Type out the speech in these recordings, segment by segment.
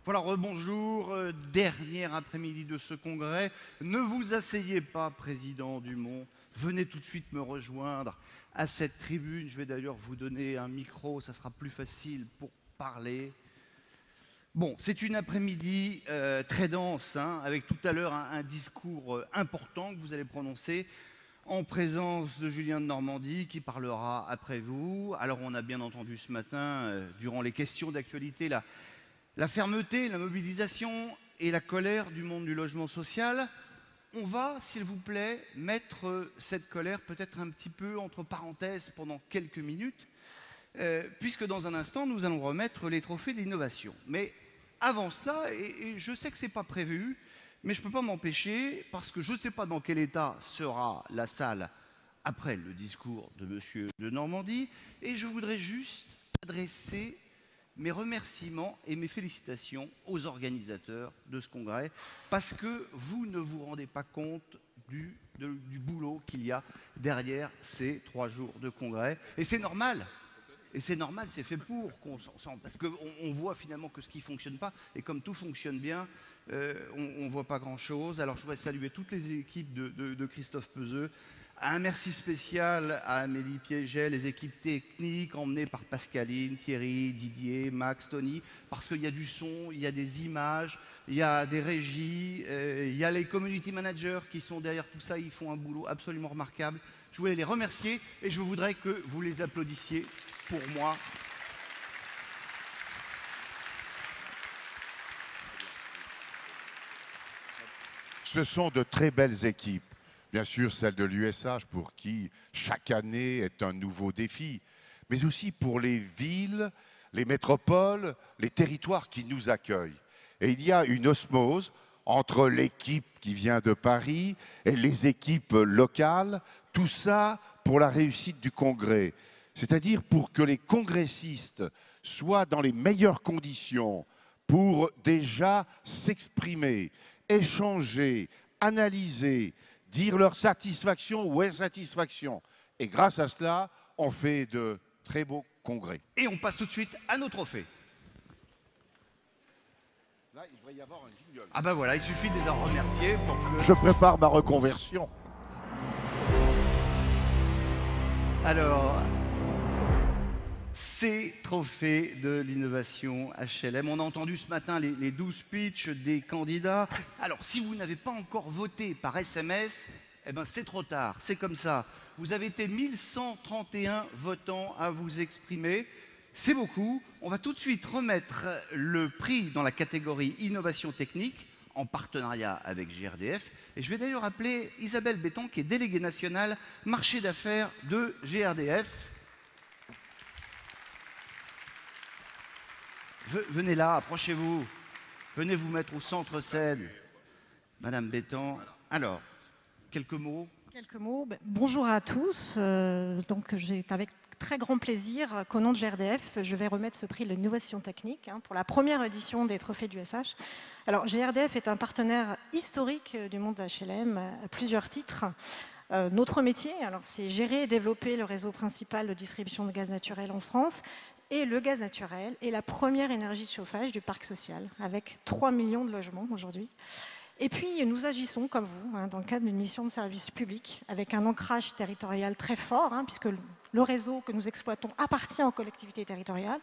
Voilà, rebonjour, dernier après-midi de ce congrès. Ne vous asseyez pas, Président Dumont. Venez tout de suite me rejoindre à cette tribune. Je vais d'ailleurs vous donner un micro, ça sera plus facile pour parler. Bon, c'est une après-midi très dense, hein, avec tout à l'heure un discours important que vous allez prononcer en présence de Julien de Normandie qui parlera après vous. Alors on a bien entendu ce matin, durant les questions d'actualité, la fermeté, la mobilisation et la colère du monde du logement social. On va, s'il vous plaît, mettre cette colère peut-être un petit peu entre parenthèses pendant quelques minutes, puisque dans un instant, nous allons remettre les trophées de l'innovation. Mais avant cela, et je sais que ce n'est pas prévu, mais je ne peux pas m'empêcher, parce que je ne sais pas dans quel état sera la salle après le discours de M. de Normandie, et je voudrais juste adresser mes remerciements et mes félicitations aux organisateurs de ce congrès, parce que vous ne vous rendez pas compte du boulot qu'il y a derrière ces 3 jours de congrès. Et c'est normal. Et c'est normal, c'est fait pour qu'on s'en sente. Parce qu'on voit finalement que ce qui ne fonctionne pas, et comme tout fonctionne bien, on ne voit pas grand-chose. Alors je voudrais saluer toutes les équipes de Christophe Peseux. Un merci spécial à Amélie Piéget, les équipes techniques emmenées par Pascaline, Thierry, Didier, Max, Tony, parce qu'il y a du son, il y a des images, il y a des régies, il y a les community managers qui sont derrière tout ça, ils font un boulot absolument remarquable. Je voulais les remercier et je voudrais que vous les applaudissiez pour moi. Ce sont de très belles équipes. Bien sûr, celle de l'USH, pour qui chaque année est un nouveau défi, mais aussi pour les villes, les métropoles, les territoires qui nous accueillent. Et il y a une osmose entre l'équipe qui vient de Paris et les équipes locales, tout ça pour la réussite du congrès. C'est-à-dire pour que les congressistes soient dans les meilleures conditions pour déjà s'exprimer, échanger, analyser, dire leur satisfaction ou insatisfaction. Et grâce à cela, on fait de très beaux congrès. Et on passe tout de suite à nos trophées. Là, il devrait y avoir un jingle. Ah ben voilà, il suffit de les en remercier pour que... Je prépare ma reconversion. Alors, ces trophées de l'innovation HLM. On a entendu ce matin les 12 pitchs des candidats. Alors, si vous n'avez pas encore voté par SMS, eh ben c'est trop tard, c'est comme ça. Vous avez été 1131 votants à vous exprimer. C'est beaucoup. On va tout de suite remettre le prix dans la catégorie innovation technique en partenariat avec GRDF. Et je vais d'ailleurs appeler Isabelle Béton, qui est déléguée nationale marché d'affaires de GRDF. Venez là, approchez-vous. Venez vous mettre au centre scène. Madame Béton. Alors, quelques mots. Quelques mots. Bonjour à tous. Donc, c'est avec très grand plaisir qu'au nom de GRDF, je vais remettre ce prix de l'innovation technique pour la première édition des trophées du SH. Alors, GRDF est un partenaire historique du monde de HLM à plusieurs titres. Notre métier, c'est gérer et développer le réseau principal de distribution de gaz naturel en France. Et le gaz naturel est la première énergie de chauffage du parc social, avec 3 millions de logements aujourd'hui. Et puis, nous agissons, comme vous, dans le cadre d'une mission de service public, avec un ancrage territorial très fort, puisque le réseau que nous exploitons appartient aux collectivités territoriales.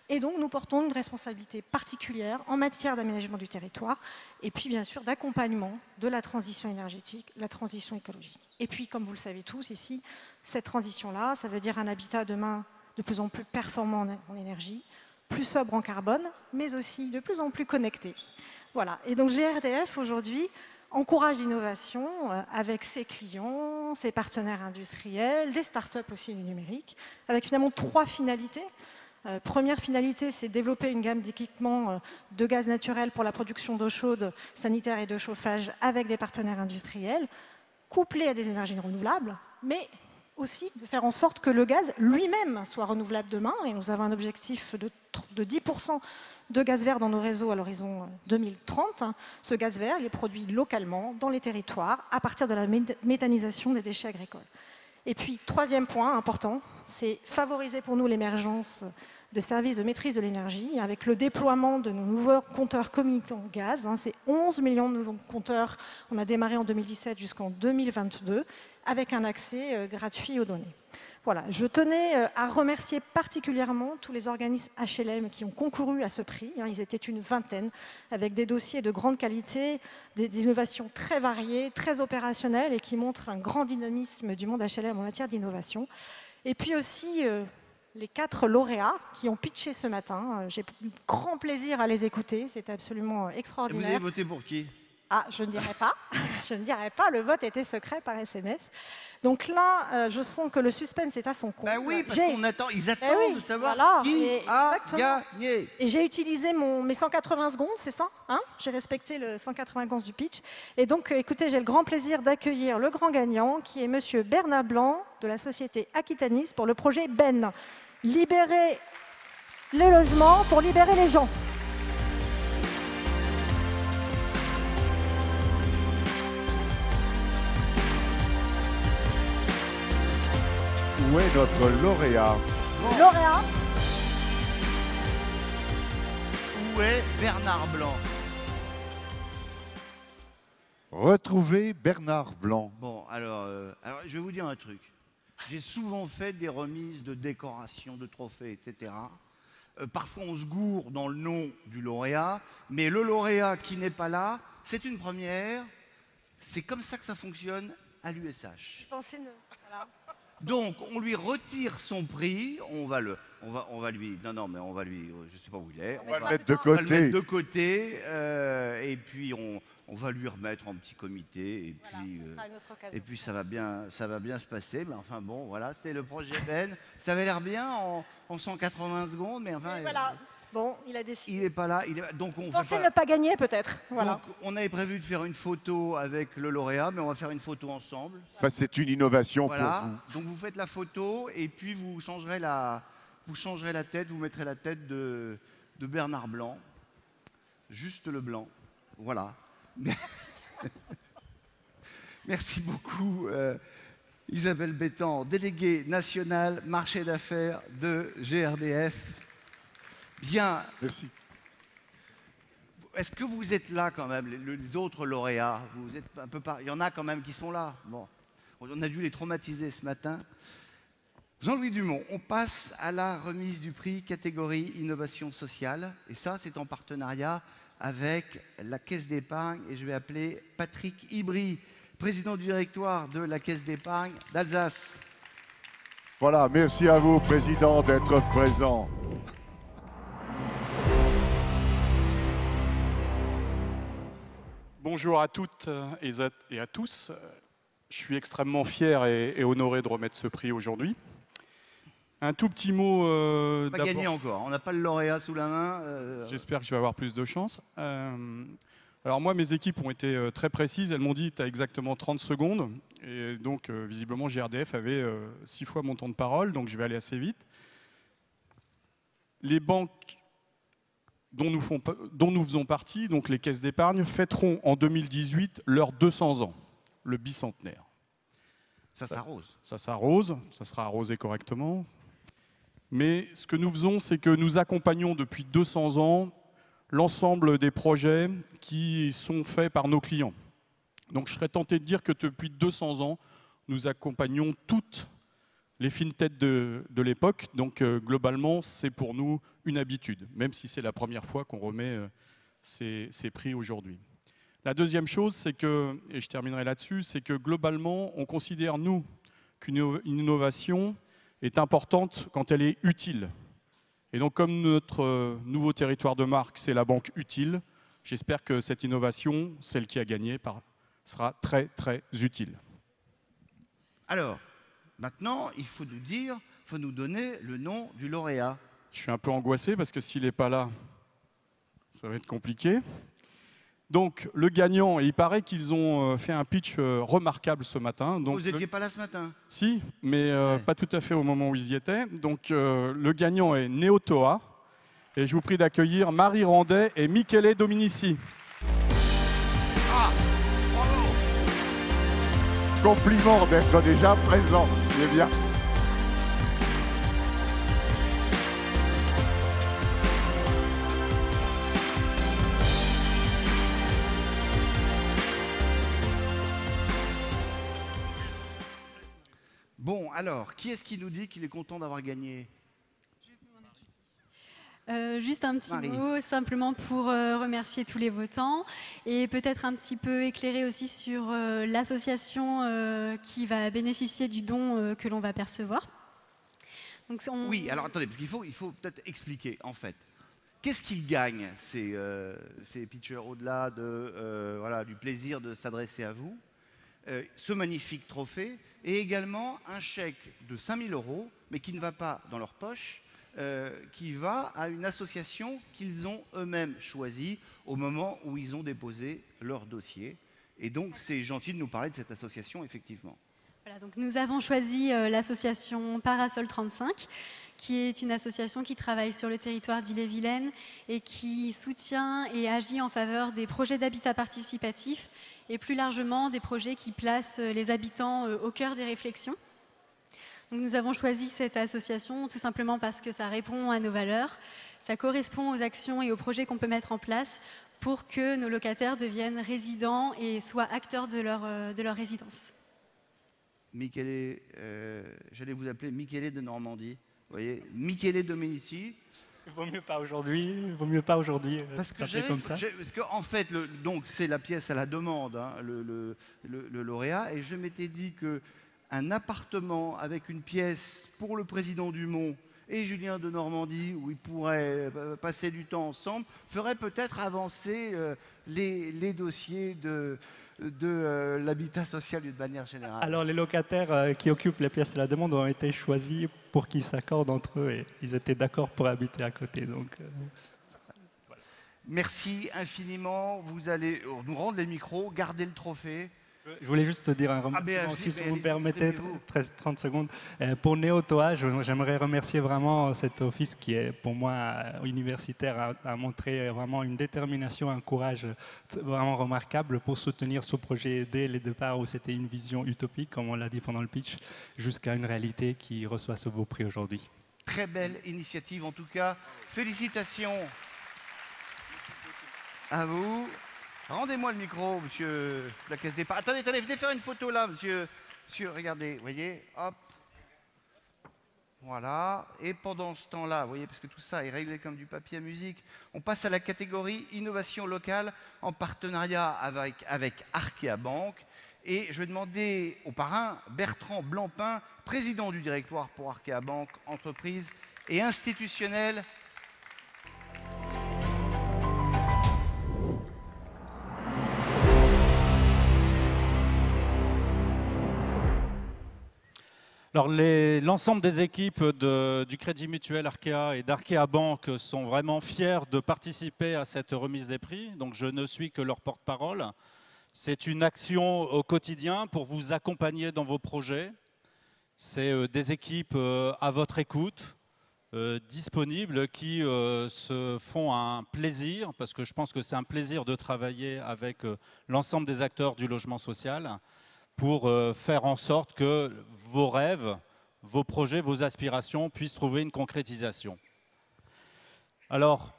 Et donc, nous portons une responsabilité particulière en matière d'aménagement du territoire, et puis, bien sûr, d'accompagnement de la transition énergétique, la transition écologique. Et puis, comme vous le savez tous ici, cette transition-là, ça veut dire un habitat demain de plus en plus performant en énergie, plus sobre en carbone, mais aussi de plus en plus connecté. Voilà. Et donc GRDF aujourd'hui encourage l'innovation avec ses clients, ses partenaires industriels, des startups aussi du numérique, avec finalement 3 finalités. Première finalité, c'est développer une gamme d'équipements de gaz naturel pour la production d'eau chaude, sanitaire et de chauffage avec des partenaires industriels, couplés à des énergies renouvelables, mais aussi de faire en sorte que le gaz lui-même soit renouvelable demain. Et nous avons un objectif de 10% de gaz vert dans nos réseaux à l'horizon 2030. Ce gaz vert, il est produit localement dans les territoires à partir de la méthanisation des déchets agricoles. Et puis, troisième point important, c'est favoriser pour nous l'émergence de services de maîtrise de l'énergie, avec le déploiement de nos nouveaux compteurs communicants gaz. C'est 11 millions de nouveaux compteurs. On a démarré en 2017 jusqu'en 2022, avec un accès gratuit aux données. Voilà, je tenais à remercier particulièrement tous les organismes HLM qui ont concouru à ce prix. Ils étaient une vingtaine, avec des dossiers de grande qualité, des innovations très variées, très opérationnelles et qui montrent un grand dynamisme du monde HLM en matière d'innovation. Et puis aussi les 4 lauréats qui ont pitché ce matin. J'ai eu grand plaisir à les écouter, c'était absolument extraordinaire. Et vous avez voté pour qui ? Ah, je ne dirai pas, je ne dirai pas, le vote était secret par SMS. Donc là, je sens que le suspense est à son compte. Ben oui, parce qu'on attend, ils attendent de savoir qui a gagné. Et j'ai utilisé mes 180 secondes, c'est ça hein? J'ai respecté le 180 secondes du pitch. Et donc, écoutez, j'ai le grand plaisir d'accueillir le grand gagnant, qui est monsieur Bernard Blanc, de la société Aquitanis, pour le projet BEN. Libérer les logements pour libérer les gens. Où est notre lauréat? Lauréat. Où est Bernard Blanc? Retrouvez Bernard Blanc. Bon, alors, je vais vous dire un truc. J'ai souvent fait des remises de décorations, de trophées, etc. Parfois, on se gourre dans le nom du lauréat, mais le lauréat qui n'est pas là, c'est une première. C'est comme ça que ça fonctionne à l'USH. Voilà. Donc, on lui retire son prix, on va lui, je sais pas où il est. On va le mettre de côté. On va le mettre de côté, et puis on va lui remettre en petit comité, et voilà, puis, ça sera une autre occasion. Et puis ça va bien se passer. Mais enfin bon, voilà, c'était le projet Ben. Ça avait l'air bien en 180 secondes, mais enfin. Et voilà. Bon, il a décidé. Il n'est pas là. Donc on pensez ne pas gagner peut-être. Voilà. Donc on avait prévu de faire une photo avec le lauréat, mais on va faire une photo ensemble. C'est une innovation voilà. pour vous. Donc vous faites la photo et puis vous changerez la tête, vous mettrez la tête de Bernard Blanc, juste le blanc. Voilà. Merci beaucoup, Isabelle Bétan, déléguée nationale marché d'affaires de GRDF. Bien. Merci. Est-ce que vous êtes là quand même, les autres lauréats? Vous êtes un peu il y en a quand même qui sont là. Bon, on a dû les traumatiser ce matin. Jean-Louis Dumont, on passe à la remise du prix catégorie innovation sociale. Et ça, c'est en partenariat avec la Caisse d'épargne. Et je vais appeler Patrick Ibry, président du directoire de la Caisse d'épargne d'Alsace. Voilà, merci à vous, président, d'être présent. Bonjour à toutes et à tous. Je suis extrêmement fier et honoré de remettre ce prix aujourd'hui. Un tout petit mot pas gagné encore, on n'a pas le lauréat sous la main. J'espère que je vais avoir plus de chance. Alors moi, mes équipes ont été très précises. Elles m'ont dit tu as exactement 30 secondes. Et donc, visiblement, GRDF avait 6 fois mon temps de parole, donc je vais aller assez vite. Les banques dont nous faisons partie, donc les caisses d'épargne, fêteront en 2018 leurs 200 ans, le bicentenaire. Ça s'arrose. Ça s'arrose, ça sera arrosé correctement. Mais ce que nous faisons, c'est que nous accompagnons depuis 200 ans l'ensemble des projets qui sont faits par nos clients. Donc je serais tenté de dire que depuis 200 ans, nous accompagnons toutes les fintechs de l'époque. Donc globalement, c'est pour nous une habitude, même si c'est la première fois qu'on remet ces prix aujourd'hui. La deuxième chose, c'est que, et je terminerai là-dessus, c'est que globalement, on considère, nous, qu'une innovation est importante quand elle est utile. Et donc, comme notre nouveau territoire de marque, c'est la banque utile, j'espère que cette innovation, celle qui a gagné, sera très, très utile. Alors, maintenant, il faut nous donner le nom du lauréat. Je suis un peu angoissé parce que s'il n'est pas là, ça va être compliqué. Donc, le gagnant, et il paraît qu'ils ont fait un pitch remarquable ce matin. Donc, vous n'étiez pas là ce matin? Si, mais pas tout à fait au moment où ils y étaient. Donc, le gagnant est Neotoa. Et je vous prie d'accueillir Marie Randet et Michele Dominici. Ah, bravo. Compliment d'être déjà présent, c'est bien. alors, qui est-ce qui nous dit qu'il est content d'avoir gagné? Juste un petit Marie. mot, simplement pour remercier tous les votants et peut-être un petit peu éclairer aussi sur l'association qui va bénéficier du don que l'on va percevoir. Donc, Oui, alors attendez, parce qu'il faut peut-être expliquer, en fait. Qu'est-ce qu'ils gagnent, ces pitchers, au-delà voilà, du plaisir de s'adresser à vous, ce magnifique trophée, et également un chèque de 5 000 €, mais qui ne va pas dans leur poche, qui va à une association qu'ils ont eux-mêmes choisie au moment où ils ont déposé leur dossier. Et donc, c'est gentil de nous parler de cette association, effectivement. Voilà, donc nous avons choisi l'association Parasol 35, qui est une association qui travaille sur le territoire d'Ille-et-Vilaine et qui soutient et agit en faveur des projets d'habitat participatif et plus largement des projets qui placent les habitants au cœur des réflexions. Donc nous avons choisi cette association tout simplement parce que ça répond à nos valeurs, ça correspond aux actions et aux projets qu'on peut mettre en place pour que nos locataires deviennent résidents et soient acteurs de leur résidence. Michele, j'allais vous appeler Michele de Normandie. Vous voyez, Michele Domenici. Il vaut mieux pas aujourd'hui. Il vaut mieux pas aujourd'hui. Parce que comme ça. Parce qu'en fait, donc c'est la pièce à la demande, hein, le lauréat, et je m'étais dit que un appartement avec une pièce pour le président Dumont et Julien de Normandie, où ils pourraient passer du temps ensemble, ferait peut-être avancer les dossiers de l'habitat social d'une manière générale. Alors les locataires qui occupent les pièces à la demande ont été choisis pour qu'ils s'accordent entre eux et ils étaient d'accord pour habiter à côté. Donc, voilà. Merci infiniment. Vous allez nous rendre les micros, garder le trophée. Je voulais juste te dire un remerciement aussi, si vous me permettez, 30 secondes. Pour Néo-Toa, j'aimerais remercier vraiment cet office qui est pour moi universitaire, a montré vraiment une détermination, un courage vraiment remarquable pour soutenir ce projet dès le départ où c'était une vision utopique, comme on l'a dit pendant le pitch, jusqu'à une réalité qui reçoit ce beau prix aujourd'hui. Très belle initiative en tout cas. Félicitations à vous. Rendez-moi le micro, monsieur la caisse départ. Attendez, venez faire une photo là, monsieur. Monsieur, regardez, vous voyez, hop. Voilà. Et pendant ce temps-là, vous voyez, parce que tout ça est réglé comme du papier à musique, on passe à la catégorie innovation locale en partenariat avec Arkea Bank. Et je vais demander au parrain Bertrand Blancpain, président du directoire pour Arkea Bank, entreprise et institutionnelle. Alors l'ensemble des équipes du Crédit Mutuel Arkea et d'Arkea Bank sont vraiment fiers de participer à cette remise des prix. Donc je ne suis que leur porte-parole. C'est une action au quotidien pour vous accompagner dans vos projets. C'est des équipes à votre écoute, disponibles, qui se font un plaisir, parce que je pense que c'est un plaisir de travailler avec l'ensemble des acteurs du logement social, pour faire en sorte que vos rêves, vos projets, vos aspirations puissent trouver une concrétisation. Alors,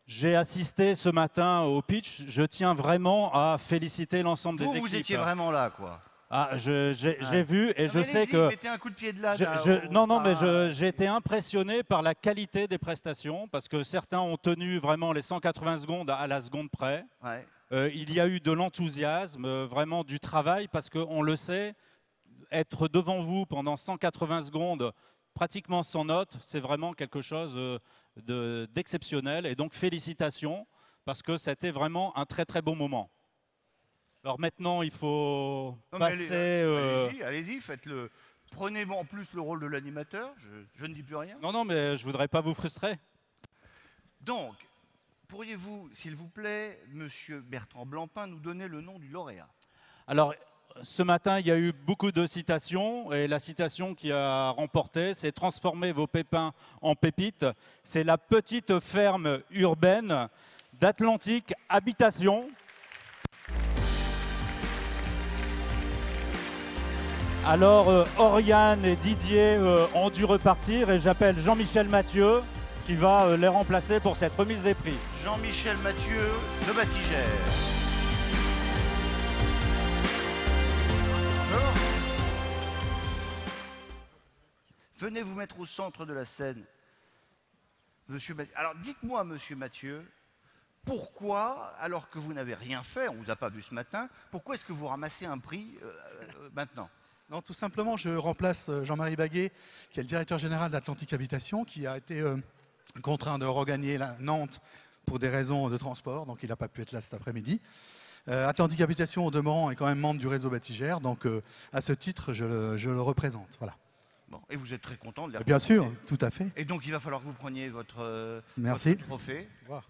j'ai assisté ce matin au pitch. Je tiens vraiment à féliciter l'ensemble des équipes. Vous étiez vraiment là, quoi. Ah, j'ai vu et je sais que... Mettez un coup de pied de là. Mais j'ai été impressionné par la qualité des prestations, parce que certains ont tenu vraiment les 180 secondes à la seconde près. Ouais. Il y a eu de l'enthousiasme, vraiment du travail, parce qu'on le sait, être devant vous pendant 180 secondes, pratiquement sans notes, c'est vraiment quelque chose d'exceptionnel. Et donc félicitations, parce que c'était vraiment un très très beau moment. Alors maintenant, il faut passer... Allez-y, faites-le. Prenez en plus le rôle de l'animateur, je ne dis plus rien. Non, mais je ne voudrais pas vous frustrer. Donc, pourriez-vous, s'il vous plaît, monsieur Bertrand Blancpain, nous donner le nom du lauréat? Alors, ce matin, il y a eu beaucoup de citations, et la citation qui a remporté, c'est « Transformer vos pépins en pépites ». C'est la petite ferme urbaine d'Atlantique Habitation. Alors, Oriane et Didier ont dû repartir, et j'appelle Jean-Michel Mathieu, qui va les remplacer pour cette remise des prix. Jean-Michel Mathieu de Batigère. Bonjour. venez vous mettre au centre de la scène. Monsieur Mathieu. Alors dites-moi, monsieur Mathieu, pourquoi, alors que vous n'avez rien fait, on ne vous a pas vu ce matin, pourquoi est-ce que vous ramassez un prix maintenant? Non, tout simplement, je remplace Jean-Marie Baguet, qui est le directeur général d'Atlantique Habitation, qui a été contraint de regagner Nantes pour des raisons de transport, donc il n'a pas pu être là cet après-midi. Atlantique Habitation, au demeurant, est quand même membre du réseau Batigère, donc à ce titre, je le représente. Voilà. Bon, et vous êtes très content de les Bien sûr, tout à fait. Et donc il va falloir que vous preniez votre trophée. Wow.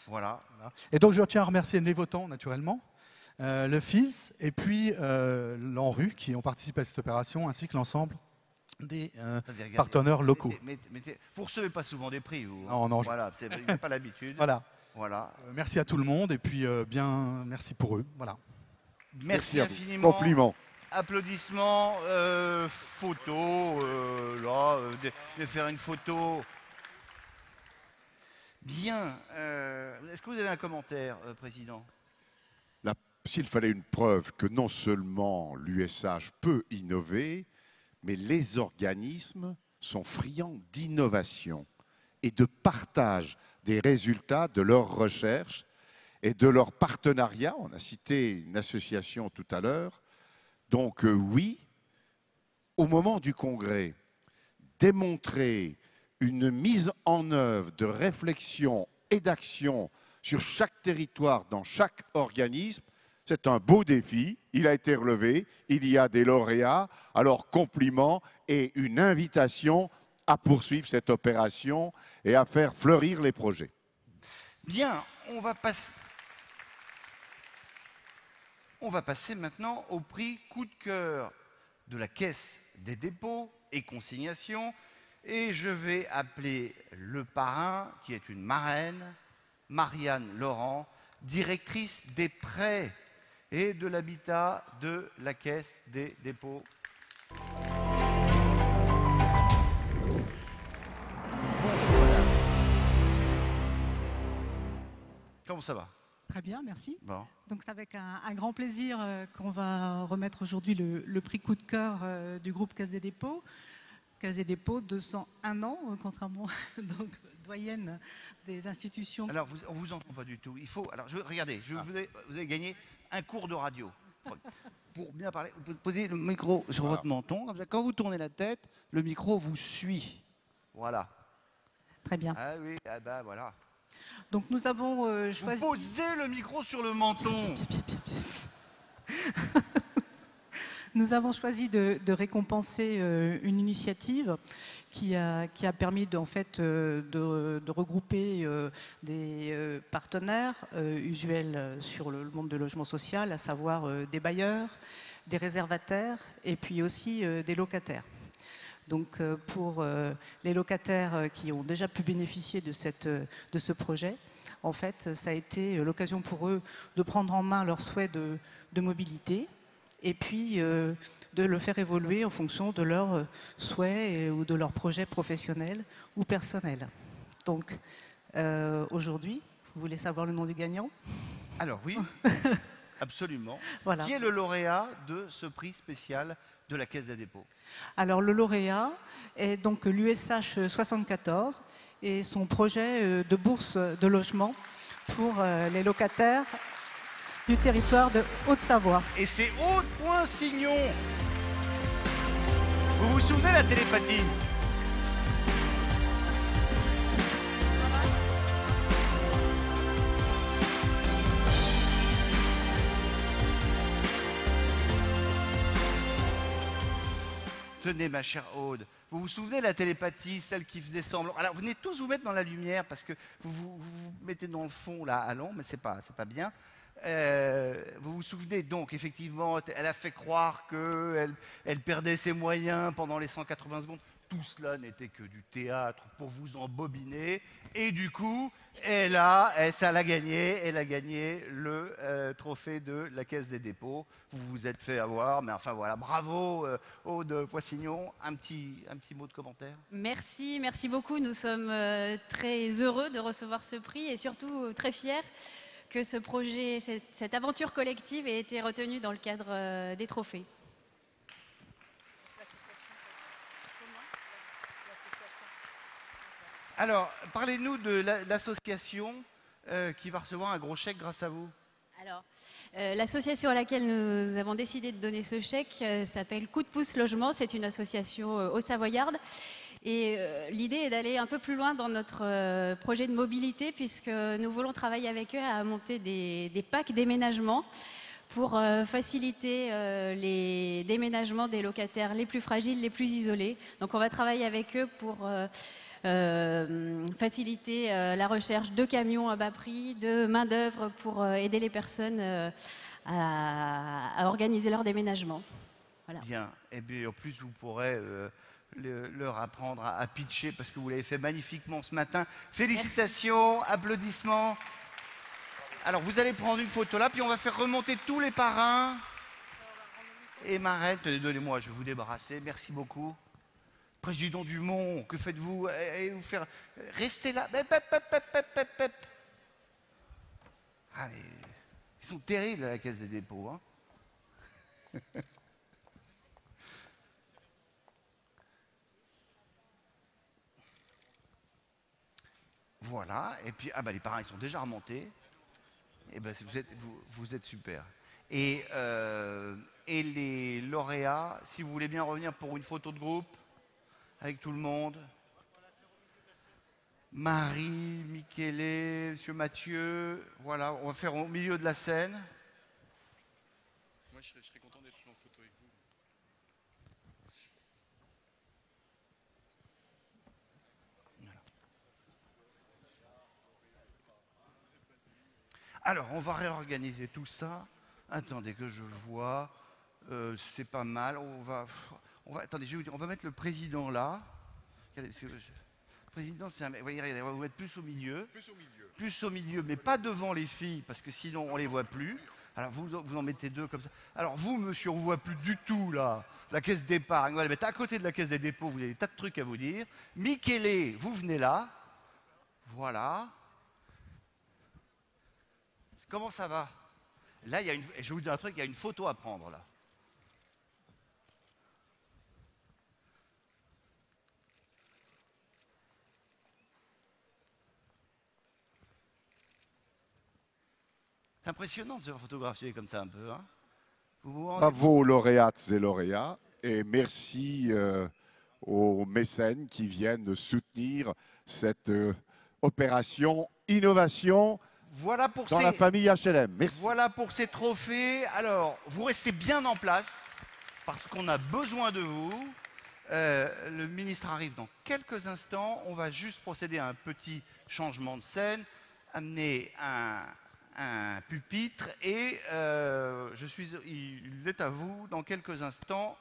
Voilà. Et donc je tiens à remercier les votants, naturellement, le FIS et puis l'ANRU qui ont participé à cette opération, ainsi que l'ensemble des partenaires locaux. Vous ne recevez pas souvent des prix, vous? Non, voilà, vous n'avez pas l'habitude. Voilà. Merci à tout le monde et puis merci pour eux. Voilà. Merci infiniment. Compliment. Applaudissements, photos, de faire une photo. Bien. Est-ce que vous avez un commentaire, Président? S'il fallait une preuve que non seulement l'USH peut innover, mais les organismes sont friands d'innovation et de partage des résultats de leurs recherches et de leurs partenariats. On a cité une association tout à l'heure. Donc oui, au moment du congrès, démontrer une mise en œuvre de réflexion et d'action sur chaque territoire, dans chaque organisme, c'est un beau défi. Il a été relevé, il y a des lauréats, alors compliments et une invitation à poursuivre cette opération et à faire fleurir les projets. Bien, on va passer maintenant au prix coup de cœur de la Caisse des dépôts et consignations. Et je vais appeler le parrain, qui est une marraine, Marianne Laurent, directrice des prêts et de l'habitat de la Caisse des dépôts. Bonjour madame. Comment ça va? Très bien, merci. Bon. Donc c'est avec un grand plaisir qu'on va remettre aujourd'hui le prix coup de cœur du groupe Caisse des dépôts. Caisse des dépôts, 201 ans, contrairement donc doyenne des institutions. Alors on vous entend pas du tout. Il faut. Alors regardez, vous avez gagné un cours de radio. Pour bien parler, vous posez le micro sur votre menton. Quand vous tournez la tête, le micro vous suit. Voilà. Très bien. Ah oui, ah bah voilà. Donc nous avons choisi... Vous posez le micro sur le menton. Nous avons choisi de récompenser une initiative qui a permis de regrouper des partenaires usuels sur le monde du logement social, à savoir des bailleurs, des réservataires et puis aussi des locataires. Donc pour les locataires qui ont déjà pu bénéficier de ce projet, en fait, ça a été l'occasion pour eux de prendre en main leurs souhaits de mobilité et puis de le faire évoluer en fonction de leurs souhaits ou de leurs projets professionnels ou personnels. Donc aujourd'hui, vous voulez savoir le nom du gagnant? Alors oui, absolument. Voilà. Qui est le lauréat de ce prix spécial de la Caisse des dépôts? Alors le lauréat est donc l'USH 74 et son projet de bourse de logement pour les locataires du territoire de Haute-Savoie. Et c'est Haute-Poinsignon. Vous vous souvenez de la télépathie? Tenez, ma chère Aude, vous vous souvenez de la télépathie, celle qui faisait semblant? Alors, vous venez tous vous mettre dans la lumière parce que vous mettez dans le fond, là, à l'ombre, mais c'est pas bien. Vous vous souvenez donc, effectivement, elle a fait croire qu'elle perdait ses moyens pendant les 180 secondes. Tout cela n'était que du théâtre pour vous embobiner. Et du coup, elle a gagné le trophée de la Caisse des dépôts. Vous vous êtes fait avoir, mais enfin voilà, bravo Aude Poissignon. Un petit mot de commentaire. Merci beaucoup. Nous sommes très heureux de recevoir ce prix et surtout très fiers que ce projet, cette aventure collective ait été retenue dans le cadre des trophées. Alors, parlez-nous de l'association qui va recevoir un gros chèque grâce à vous. Alors, l'association à laquelle nous avons décidé de donner ce chèque s'appelle Coup de pouce logement. C'est une association au Savoyarde. Et l'idée est d'aller un peu plus loin dans notre projet de mobilité, puisque nous voulons travailler avec eux à monter des packs déménagement pour faciliter les déménagements des locataires les plus fragiles, les plus isolés. Donc on va travailler avec eux pour faciliter la recherche de camions à bas prix, de main-d'œuvre pour aider les personnes à organiser leur déménagement. Voilà. Bien, et bien en plus vous pourrez leur apprendre à pitcher parce que vous l'avez fait magnifiquement ce matin. Félicitations, merci. Applaudissements. Alors vous allez prendre une photo là, puis on va faire remonter tous les parrains et marraines. Donnez-moi, je vais vous débarrasser. Merci beaucoup. Président Dumont, que faites-vous? Vous faire... Restez là. Ah, mais... Ils sont terribles à la Caisse des dépôts. Hein. Voilà. Et puis, ah bah, les parrains, ils sont déjà remontés. Et ben, vous êtes super. Et les lauréats, si vous voulez bien revenir pour une photo de groupe avec tout le monde. Marie, Michele, Monsieur Mathieu, voilà, on va faire au milieu de la scène. Moi, je serais content d'être en photo avec vous. Voilà. Alors, on va réorganiser tout ça. Attendez que je vois. C'est pas mal. Attendez, je vais vous dire, on va mettre le président là. Le président, c'est un mec. On va vous mettre plus au milieu. Plus au milieu, mais pas devant les filles, parce que sinon on les voit plus. Alors vous en mettez deux comme ça. Alors vous, monsieur, on ne voit plus du tout là. La caisse d'épargne, on va la mettre à côté de la caisse des dépôts, vous avez des tas de trucs à vous dire. Michele, vous venez là. Voilà. Comment ça va? Là, je vais vous dire un truc, il y a une photo à prendre là. C'est impressionnant de se photographier comme ça un peu. Hein. Bravo aux lauréates et lauréats et merci aux mécènes qui viennent soutenir cette opération innovation dans la famille HLM. Merci. Voilà pour ces trophées. Alors, vous restez bien en place parce qu'on a besoin de vous. Le ministre arrive dans quelques instants. On va juste procéder à un petit changement de scène, amener un pupitre et il est à vous dans quelques instants.